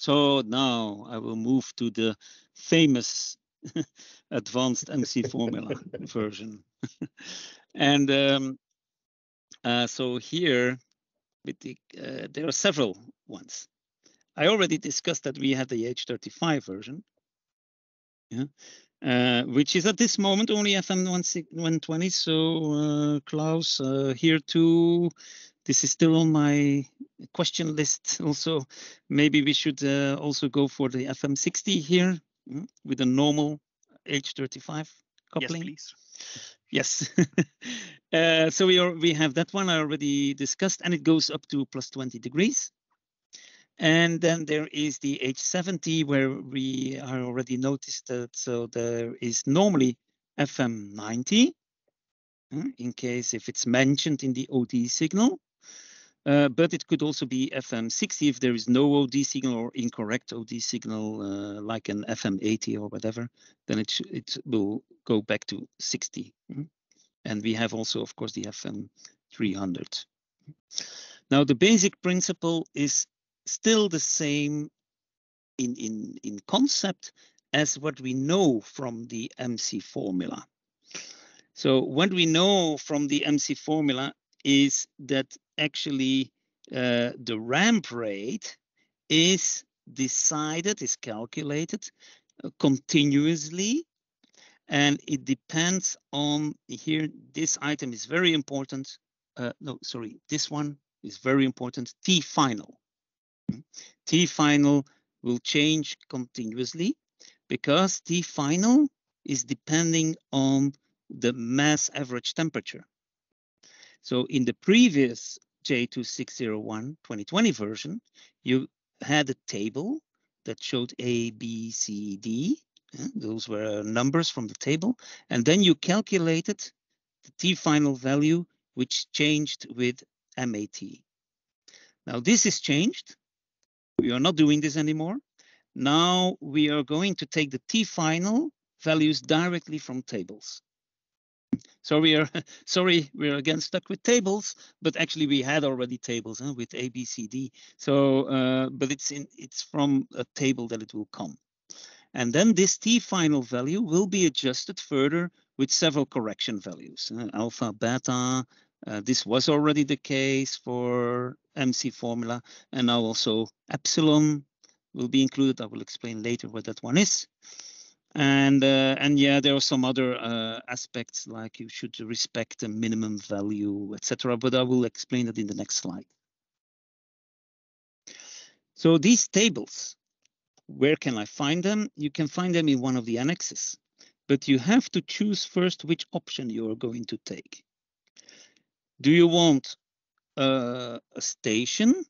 So now I will move to the famous advanced MC formula version. And so here there are several ones. I already discussed that we had the H35 version, which is at this moment only FM120. So Klaus, here too, this is still on my question list. Also, maybe we should also go for the FM60 here with a normal H35 coupling. Yes, please. Yes. So we have that one I already discussed, and it goes up to plus 20 degrees. And then there is the H70 where we are already noticed that. So there is normally FM90 in case if it's mentioned in the OD signal. But it could also be FM60 if there is no OD signal or incorrect OD signal, like an FM80 or whatever, then it will go back to 60. And we have also, of course, the FM300. Now, the basic principle is still the same in concept as what we know from the MC formula. So what we know from the MC formula is that actually the ramp rate is calculated continuously, and it depends on here. This item is very important. No, sorry, this one is very important. T final. T final will change continuously because T final is depending on the mass average temperature. So in the previous J2601-2020 version, you had a table that showed A, B, C, D. Those were numbers from the table. And then you calculated the T final value, which changed with MAT. Now this is changed. We are not doing this anymore. Now we are going to take the T final values directly from tables. So we are again stuck with tables, but actually we had already tables with A, B, C, D. So, but it's from a table that it will come. And then this T final value will be adjusted further with several correction values, alpha, beta. This was already the case for MC formula, and now also epsilon will be included. I will explain later what that one is. And yeah, there are some other aspects like you should respect a minimum value, etc. But I will explain that in the next slide. So these tables, where can I find them? You can find them in one of the annexes, but you have to choose first which option you are going to take. Do you want a station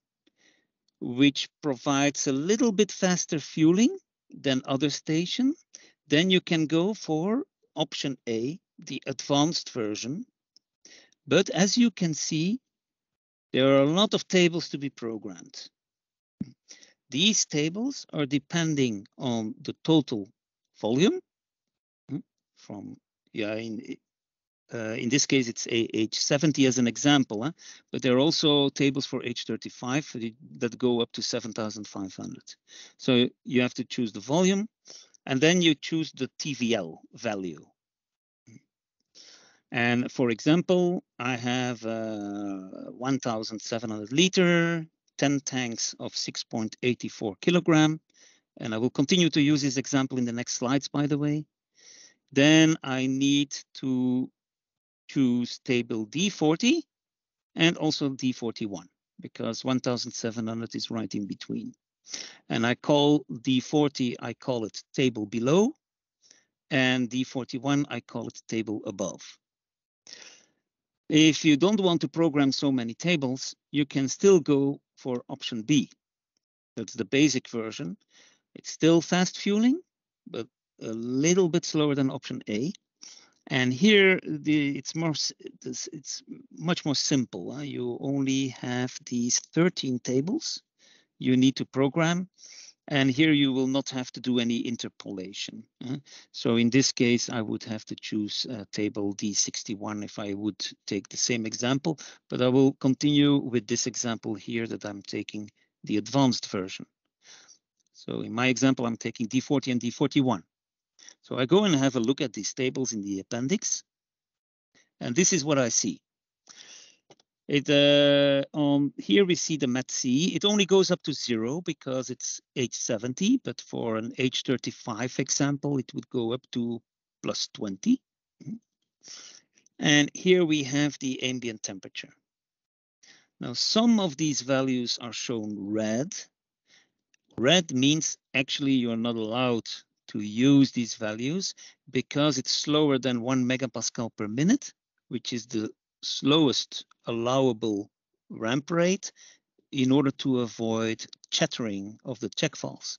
which provides a little bit faster fueling than other stations? Then you can go for option A, the advanced version. But as you can see, there are a lot of tables to be programmed. These tables are depending on the total volume from, in this case, it's H70 as an example, but there are also tables for H35 that go up to 7,500. So you have to choose the volume. And then you choose the TVL value. And for example, I have 1,700 liter, 10 tanks of 6.84 kilogram. And I will continue to use this example in the next slides, by the way. Then I need to choose table D40 and also D41 because 1,700 is right in between. And I call D40, I call it table below, and D41, I call it table above. If you don't want to program so many tables, you can still go for option B. That's the basic version. It's still fast fueling, but a little bit slower than option A. And here it's much more simple. You only have these 13 tables you need to program. And here you will not have to do any interpolation. So in this case, I would have to choose table D61 if I would take the same example, but I will continue with this example here that I'm taking the advanced version. So in my example, I'm taking D40 and D41. So I go and have a look at these tables in the appendix. And this is what I see. Here we see the MAT-C. It only goes up to 0 because it's H70, but for an H35 example, it would go up to plus 20. And here we have the ambient temperature. Now, some of these values are shown red. Red means actually you're not allowed to use these values because it's slower than 1 megapascal per minute, which is the slowest allowable ramp rate in order to avoid chattering of the check valves.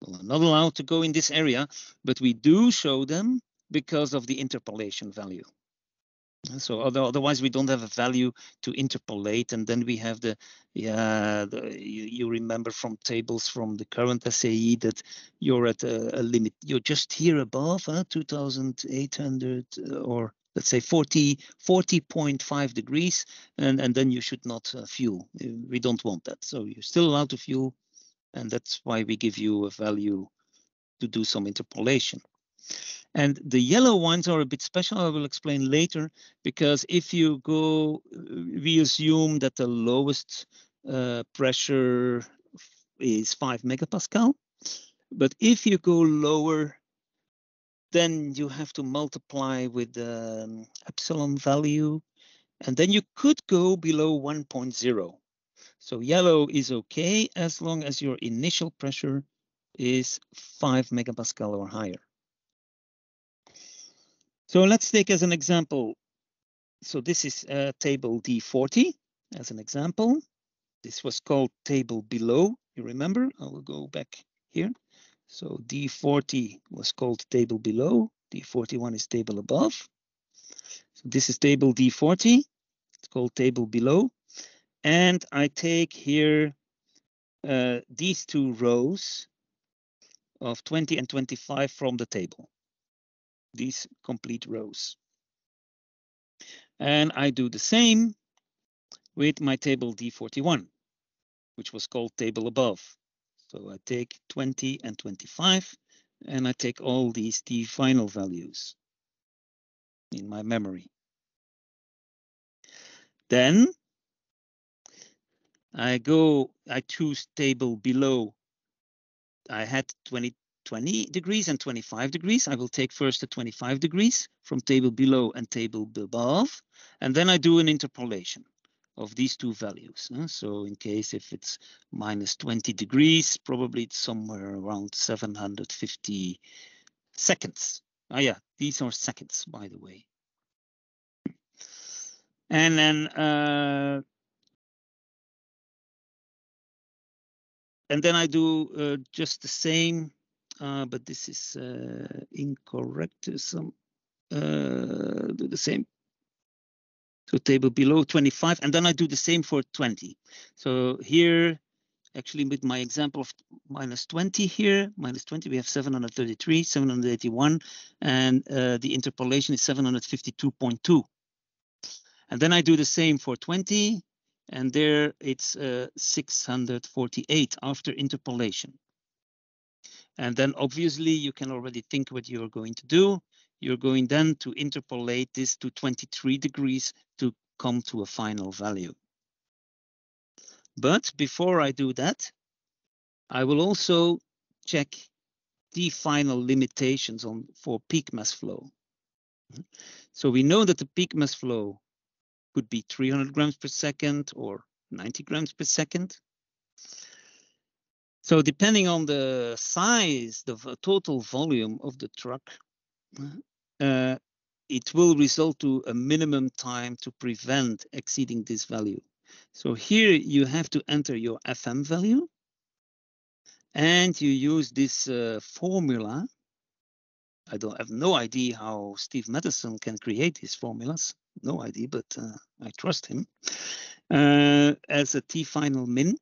Well, I'm not allowed to go in this area, but we do show them because of the interpolation value. So otherwise we don't have a value to interpolate, and then we have you remember from tables from the current SAE that you're at a limit. You're just here above 2,800 or let's say 40.5 degrees, and then you should not fuel. We don't want that. So you're still allowed to fuel, and that's why we give you a value to do some interpolation. And the yellow ones are a bit special. I will explain later, because if you go, we assume that the lowest pressure is 5 megapascal. But if you go lower, then you have to multiply with the epsilon value, and then you could go below 1.0. So yellow is okay as long as your initial pressure is 5 megapascal or higher. So let's take as an example. So this is table D40 as an example. This was called table below. You remember? I will go back here. So D40 was called table below. D41 is table above. So this is table D40. It's called table below. And I take here these two rows of 20 and 25 from the table. These complete rows. And I do the same with my table D41, which was called table above. So I take 20 and 25, and I take all these D final values in my memory. Then I choose table below. I had 20 degrees and 25 degrees. I will take first the 25 degrees from table below and table above, and then I do an interpolation of these two values. So in case if it's minus 20 degrees, probably it's somewhere around 750 seconds. Yeah, these are seconds, by the way. And then I do just the same, but this is incorrect. Do the same. So table below 25, and then I do the same for 20. So here, actually with my example of minus 20 here, minus 20, we have 733, 781, and the interpolation is 752.2. And then I do the same for 20, and there it's 648 after interpolation. And then obviously you can already think what you're going to do. You're going then to interpolate this to 23 degrees to come to a final value. But before I do that, I will also check the final limitations for peak mass flow. So we know that the peak mass flow could be 300 grams per second or 90 grams per second. So depending on the size, the total volume of the truck, it will result to a minimum time to prevent exceeding this value. So here you have to enter your FM value, and you use this formula. I have no idea how Steve Mattelaer can create these formulas. No idea, but I trust him. As a T final min.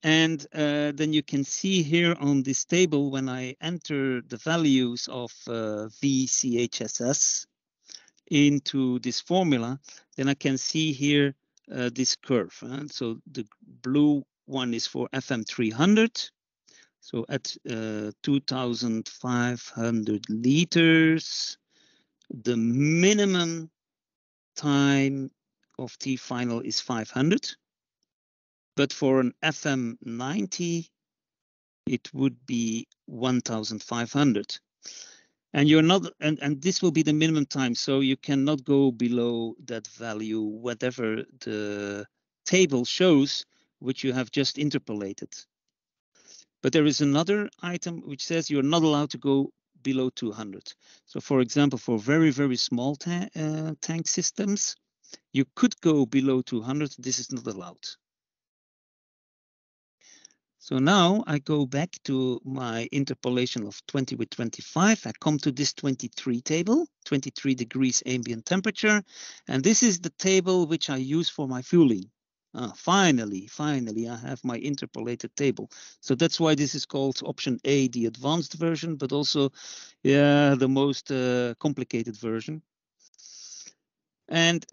And then you can see here on this table, when I enter the values of VCHSS into this formula, then I can see here this curve. So the blue one is for FM 300, So at 2,500 liters, the minimum time of T final is 500. But for an FM90, it would be 1,500. And you're not, and this will be the minimum time. So you cannot go below that value, whatever the table shows, which you have just interpolated. But there is another item which says you're not allowed to go below 200. So for example, for very, very small tank systems, you could go below 200. This is not allowed. So now I go back to my interpolation of 20 with 25. I come to this 23 table, 23 degrees ambient temperature. And this is the table which I use for my fueling. Finally, I have my interpolated table. So that's why this is called option A, the advanced version, but also the most complicated version. And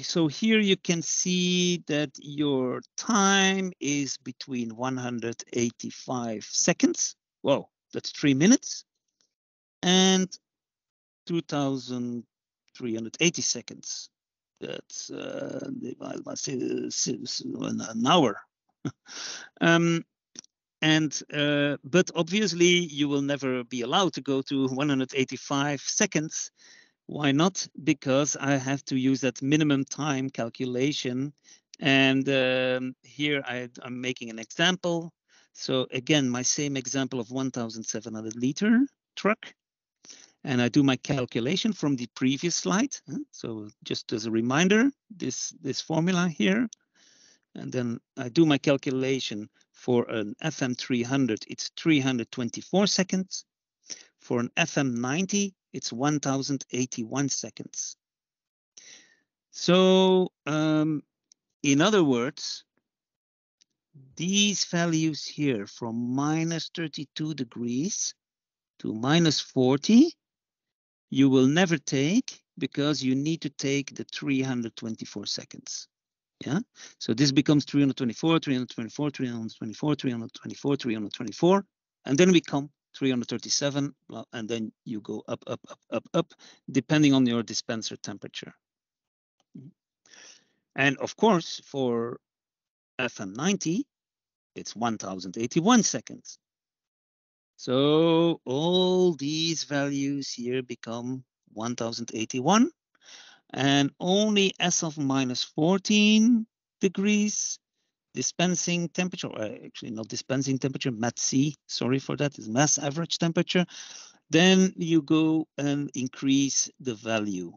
so here you can see that your time is between 185 seconds. Whoa, that's 3 minutes. And 2,380 seconds. That's an hour. But obviously you will never be allowed to go to 185 seconds. Why not? Because I have to use that minimum time calculation. And here I'm making an example. So again, my same example of 1,700 liter truck. And I do my calculation from the previous slide. So just as a reminder, this formula here. And then I do my calculation for an FM300, it's 324 seconds. For an FM90, it's 1,081 seconds. So in other words, these values here from minus 32 degrees to minus 40, you will never take because you need to take the 324 seconds. Yeah, so this becomes 324, 324, 324, 324, 324, and then we come 337, and then you go up, up, up, up, up, depending on your dispenser temperature. And of course, for FM90, it's 1,081 seconds. So all these values here become 1,081. And only as of minus 14 degrees, dispensing temperature, or actually not dispensing temperature, MATC, sorry for that, is mass average temperature, then you go and increase the value.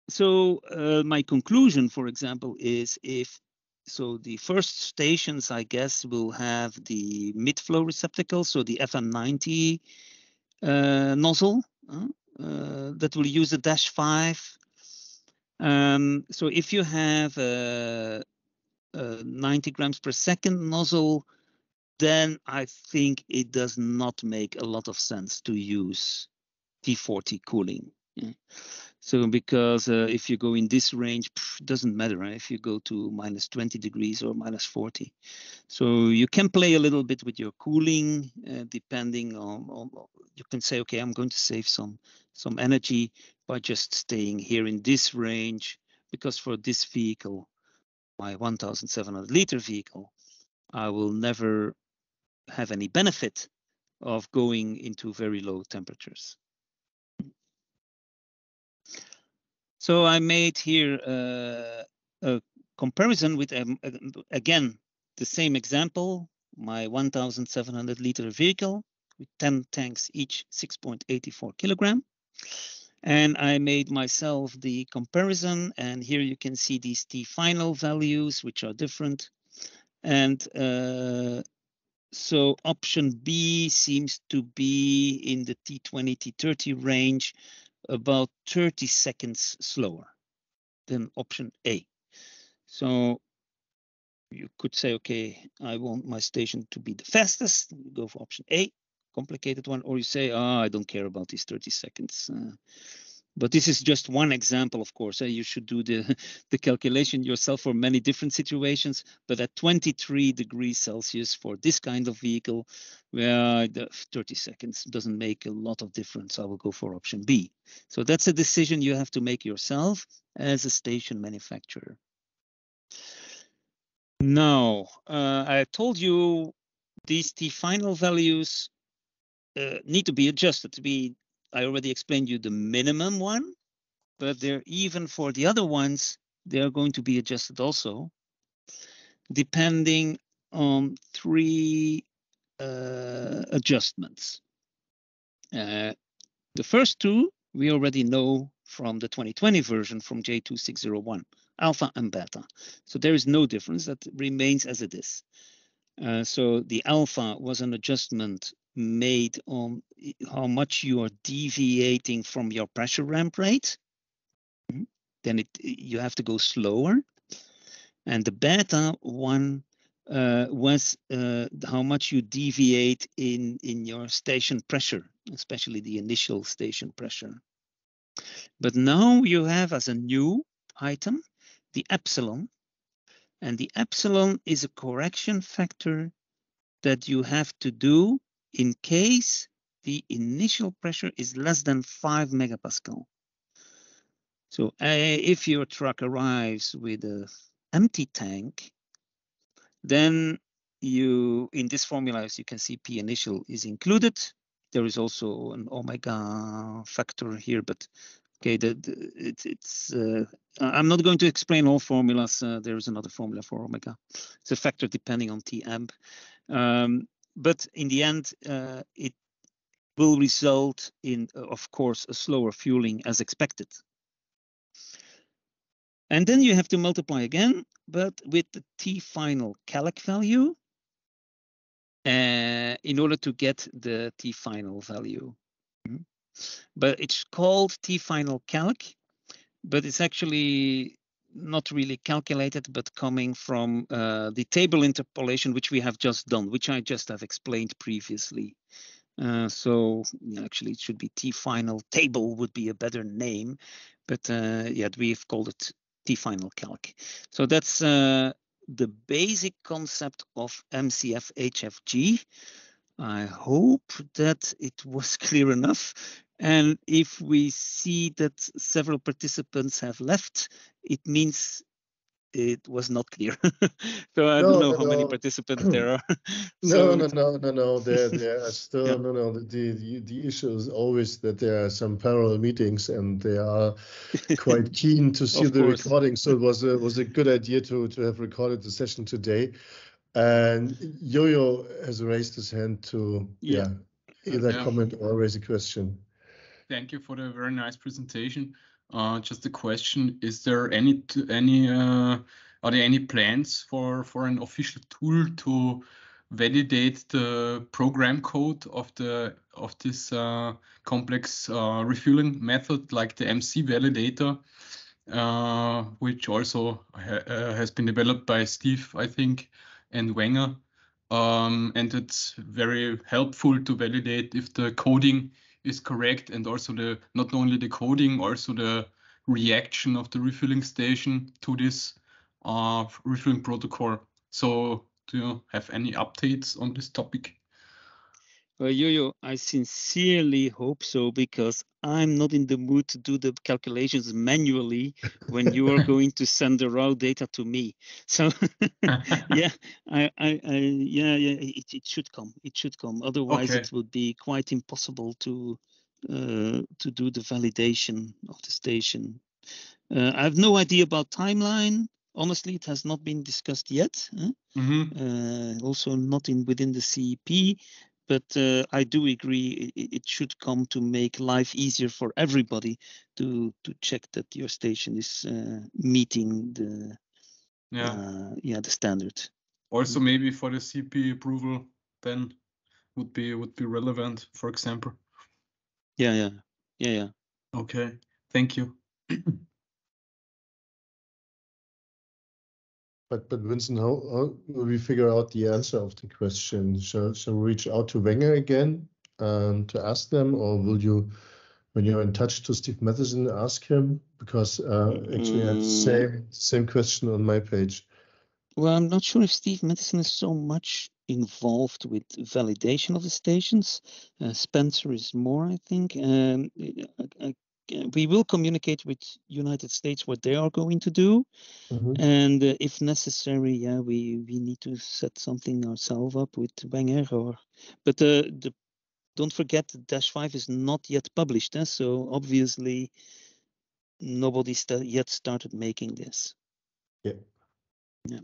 So my conclusion, for example, is so the first stations, I guess, will have the mid-flow receptacle, so the FM90 nozzle that will use a -5. So if you have a 90 grams per second nozzle, then I think it does not make a lot of sense to use T40 cooling. Yeah. So because if you go in this range, it doesn't matter, right? If you go to minus 20 degrees or minus 40. So you can play a little bit with your cooling, depending on, you can say, okay, I'm going to save some energy by just staying here in this range, because for this vehicle, my 1,700 liter vehicle, I will never have any benefit of going into very low temperatures. So I made here a comparison with, again, the same example, my 1,700 liter vehicle with 10 tanks, each 6.84 kilogram. And I made myself the comparison, and here you can see these T final values, which are different. And so option B seems to be in the T20, T30 range, about 30 seconds slower than option A. So you could say, okay, I want my station to be the fastest. You go for option A, complicated one, or you say, oh, I don't care about these 30 seconds. But this is just one example, of course. You should do the calculation yourself for many different situations. But at 23 degrees Celsius for this kind of vehicle, where the 30 seconds doesn't make a lot of difference, I will go for option B. So that's a decision you have to make yourself as a station manufacturer. Now, I told you these T final values need to be adjusted. I already explained you the minimum one, but they're even for the other ones, they are going to be adjusted also, depending on three adjustments. The first two we already know from the 2020 version from J2601, alpha and beta. So there is no difference, that remains as it is. So the alpha was an adjustment made on how much you are deviating from your pressure ramp rate. Then you have to go slower. And the beta one was how much you deviate in your station pressure, especially the initial station pressure. But now you have as a new item the epsilon, and the epsilon is a correction factor that you have to do in case the initial pressure is less than 5 megapascal. So if your truck arrives with an empty tank, then you, in this formula, as you can see, P initial is included. There is also an omega factor here, but okay, I'm not going to explain all formulas. There is another formula for omega. It's a factor depending on T amp. But in the end, it will result in, of course, a slower fueling as expected. And then you have to multiply again, but with the T final calc value in order to get the T final value. But it's called T final calc, but it's actually not really calculated, but coming from the table interpolation, which we have just done, which I just have explained previously. So actually it should be T final table would be a better name, but yeah, we've called it T final calc. So that's the basic concept of MCF HFG. I hope that it was clear enough. And if we see that several participants have left, it means it was not clear. So I don't know how many participants there are. No. There are still yeah. The issue is always that there are some parallel meetings, and they are quite keen to see the recording. So it was a good idea to have recorded the session today. And Yo-Yo has raised his hand to either comment or raise a question. Thank you for the very nice presentation. Just a question: is there are there any plans for an official tool to validate the program code of this complex refueling method, like the MC validator, which also has been developed by Steve, I think, and Wenger, and it's very helpful to validate if the coding is correct, and also not only the coding, also the reaction of the refueling station to this refueling protocol. So do you have any updates on this topic? Well, Yo-Yo, I sincerely hope so, because I'm not in the mood to do the calculations manually when you are going to send the raw data to me. So yeah, it should come. It should come. Otherwise, it would be quite impossible to do the validation of the station. I have no idea about timeline. Honestly, it has not been discussed yet. Also not within the CEP. But I do agree it should come to make life easier for everybody to check that your station is meeting the the standard. Also, maybe for the CP approval, then would be relevant, for example. Yeah. Okay, thank you. But Vincent, how will we figure out the answer of the question? Shall we reach out to Wenger again to ask them, or will you when you're in touch to Steve Matheson, ask him, because actually I have the same question on my page. Well, I'm not sure if Steve Matheson is so much involved with validation of the stations. Spencer is more, I think. We will communicate with United States what they are going to do. And if necessary, yeah, we need to set something ourselves up with Wenger. But don't forget, -5 is not yet published, so obviously nobody's yet started making this. Yeah. Yeah.